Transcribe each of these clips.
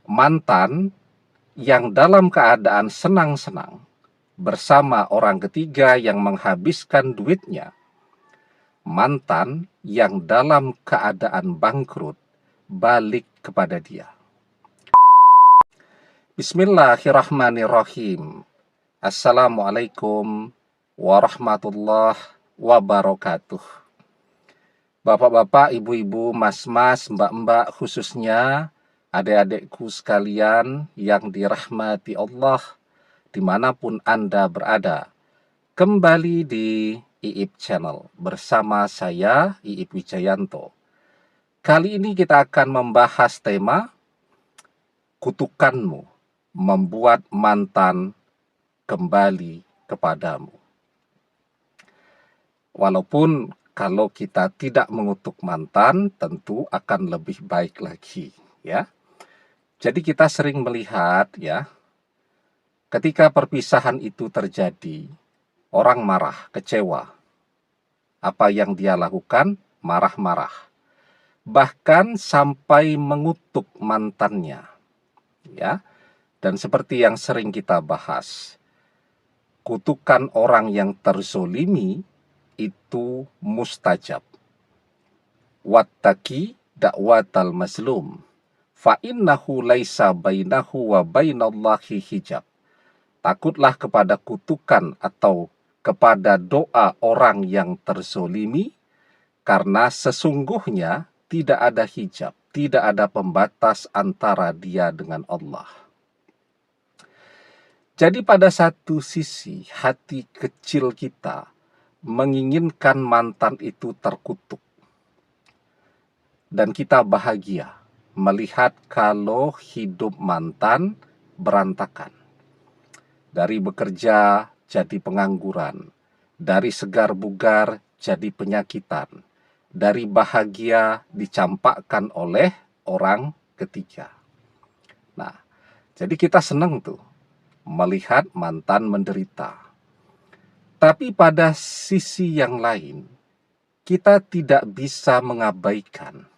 Mantan yang dalam keadaan senang-senang bersama orang ketiga yang menghabiskan duitnya. Mantan yang dalam keadaan bangkrut balik kepada dia. Bismillahirrahmanirrahim. Assalamualaikum warahmatullahi wabarakatuh. Bapak-bapak, ibu-ibu, mas-mas, mbak-mbak, khususnya adik-adikku sekalian yang dirahmati Allah dimanapun Anda berada. Kembali di Iip Channel bersama saya, Iip Wijayanto. Kali ini kita akan membahas tema kutukanmu membuat mantan kembali kepadamu. Walaupun kalau kita tidak mengutuk mantan, tentu akan lebih baik lagi, ya. Jadi kita sering melihat, ya, ketika perpisahan itu terjadi, orang marah, kecewa. Apa yang dia lakukan? Marah-marah. Bahkan sampai mengutuk mantannya, ya. Dan seperti yang sering kita bahas, kutukan orang yang terzolimi itu mustajab. Wattaqi da'watal mazlum fa innahu laisa bainahu wa bainallahi hijab. Takutlah kepada kutukan atau kepada doa orang yang terzolimi, karena sesungguhnya tidak ada hijab, tidak ada pembatas antara dia dengan Allah. Jadi pada satu sisi hati kecil kita menginginkan mantan itu terkutuk. Dan kita bahagia melihat kalau hidup mantan berantakan. Dari bekerja jadi pengangguran, dari segar bugar jadi penyakitan, dari bahagia dicampakkan oleh orang ketiga. Nah, jadi kita senang tuh melihat mantan menderita. Tapi pada sisi yang lain, kita tidak bisa mengabaikan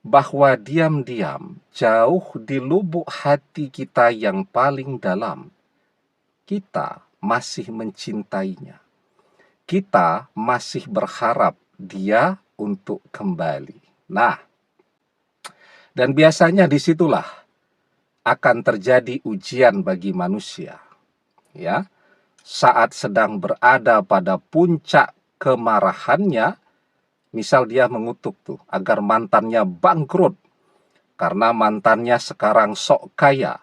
bahwa diam-diam jauh di lubuk hati kita yang paling dalam, kita masih mencintainya. Kita masih berharap dia untuk kembali. Nah, dan biasanya disitulah akan terjadi ujian bagi manusia, ya. Saat sedang berada pada puncak kemarahannya, misal dia mengutuk tuh agar mantannya bangkrut, karena mantannya sekarang sok kaya.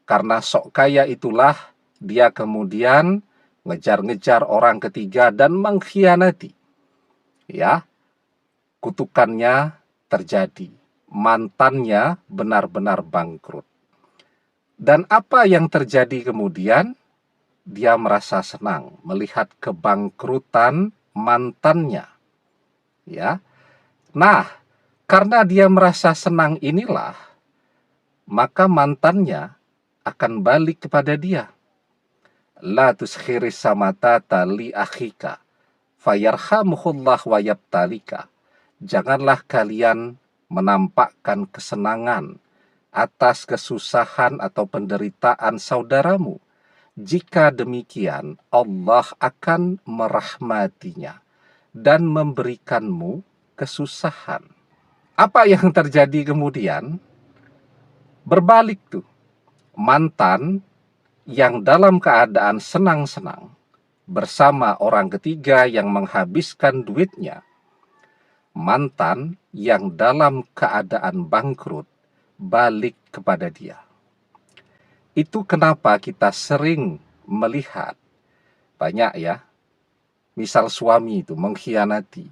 Karena sok kaya itulah dia kemudian ngejar-ngejar orang ketiga dan mengkhianati. Ya, kutukannya terjadi. Mantannya benar-benar bangkrut. Dan apa yang terjadi kemudian? Dia merasa senang melihat kebangkrutan mantannya. Ya. Nah, karena dia merasa senang inilah, maka mantannya akan balik kepada dia. La tuskhiris samatata li akhika fayarhamuhullah wa yabtalika. Janganlah kalian menampakkan kesenangan atas kesusahan atau penderitaan saudaramu. Jika demikian, Allah akan merahmatinya dan memberikanmu kesusahan. Apa yang terjadi kemudian? Berbalik tuh. Mantan yang dalam keadaan senang-senang bersama orang ketiga yang menghabiskan duitnya. Mantan yang dalam keadaan bangkrut balik kepada dia. Itu kenapa kita sering melihat banyak, ya, misal suami itu mengkhianati.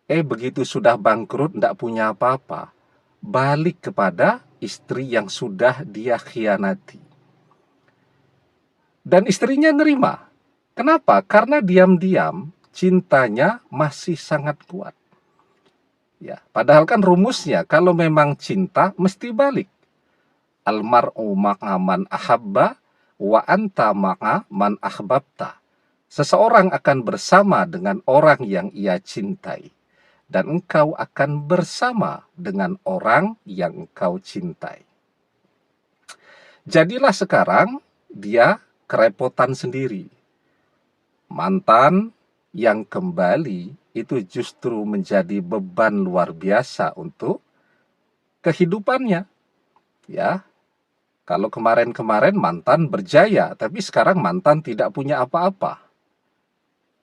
Begitu sudah bangkrut, tidak punya apa-apa, balik kepada istri yang sudah dia khianati. Dan istrinya nerima. Kenapa? Karena diam-diam cintanya masih sangat kuat. Ya, padahal kan rumusnya kalau memang cinta mesti balik. Almar'u ma'a man ahabba wa anta ma'a man ahbabta. Seseorang akan bersama dengan orang yang ia cintai, dan engkau akan bersama dengan orang yang engkau cintai. Jadilah sekarang dia kerepotan sendiri. Mantan yang kembali itu justru menjadi beban luar biasa untuk kehidupannya. Ya, kalau kemarin-kemarin mantan berjaya, tapi sekarang mantan tidak punya apa-apa.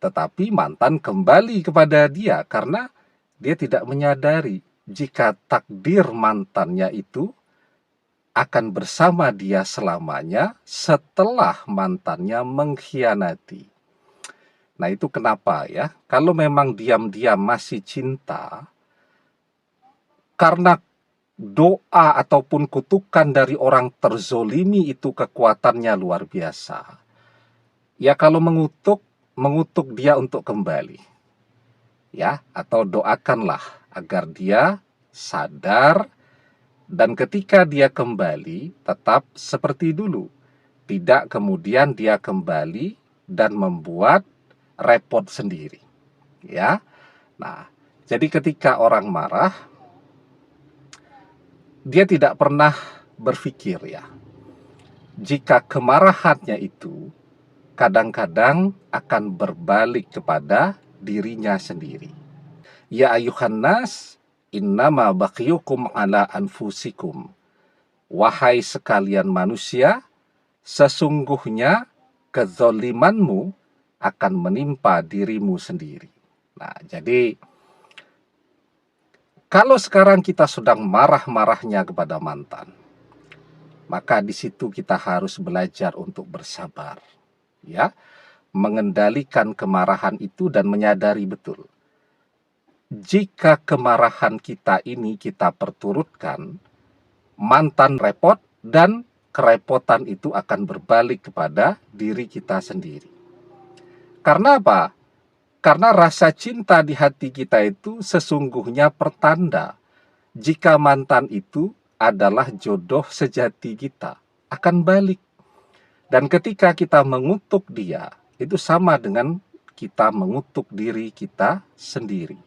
Tetapi mantan kembali kepada dia karena dia tidak menyadari jika takdir mantannya itu akan bersama dia selamanya setelah mantannya mengkhianati. Nah, itu kenapa ya? Kalau memang diam-diam masih cinta, karena doa ataupun kutukan dari orang terzolimi itu kekuatannya luar biasa. Ya, kalau mengutuk dia untuk kembali. Ya, atau doakanlah agar dia sadar dan ketika dia kembali tetap seperti dulu. Tidak kemudian dia kembali dan membuat repot sendiri. Ya. Nah, jadi ketika orang marah, dia tidak pernah berpikir ya, jika kemarahannya itu kadang-kadang akan berbalik kepada dirinya sendiri. Ya ayuhan nas, innama baqiyukum ala anfusikum. Wahai sekalian manusia, sesungguhnya kezolimanmu akan menimpa dirimu sendiri. Nah, jadi kalau sekarang kita sedang marah-marahnya kepada mantan, maka di situ kita harus belajar untuk bersabar, ya, mengendalikan kemarahan itu dan menyadari betul. Jika kemarahan kita ini kita perturutkan, mantan repot dan kerepotan itu akan berbalik kepada diri kita sendiri. Karena apa? Karena rasa cinta di hati kita itu sesungguhnya pertanda jika mantan itu adalah jodoh sejati kita, akan balik. Dan ketika kita mengutuk dia, itu sama dengan kita mengutuk diri kita sendiri.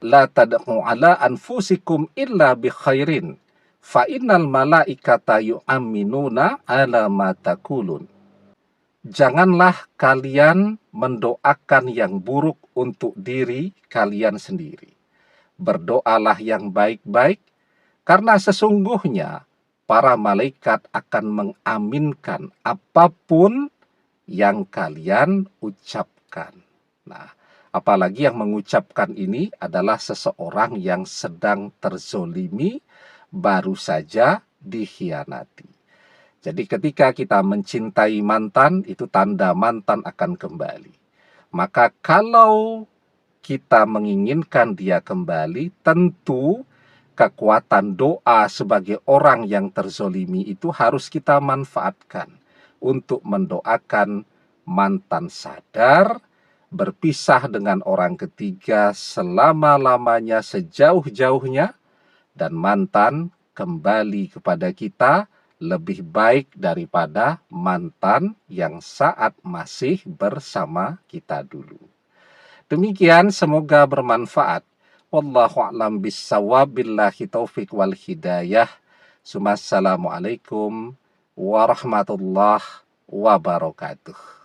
La tad'u ala anfusikum illa bi khairin, fa innal malaikata yu'minuna ala ma taqulun. Janganlah kalian mendoakan yang buruk untuk diri kalian sendiri. Berdoalah yang baik-baik, karena sesungguhnya para malaikat akan mengaminkan apapun yang kalian ucapkan. Nah, apalagi yang mengucapkan ini adalah seseorang yang sedang terzolimi, baru saja dikhianati. Jadi ketika kita mencintai mantan, itu tanda mantan akan kembali. Maka kalau kita menginginkan dia kembali, tentu kekuatan doa sebagai orang yang terzolimi itu harus kita manfaatkan untuk mendoakan mantan sadar, berpisah dengan orang ketiga selama-lamanya, sejauh-jauhnya, dan mantan kembali kepada kita lebih baik daripada mantan yang saat masih bersama kita dulu. Demikian, semoga bermanfaat. Wallahu a'lam bissawab, billahi taufik wal hidayah. Assalamualaikum warahmatullahi wabarakatuh.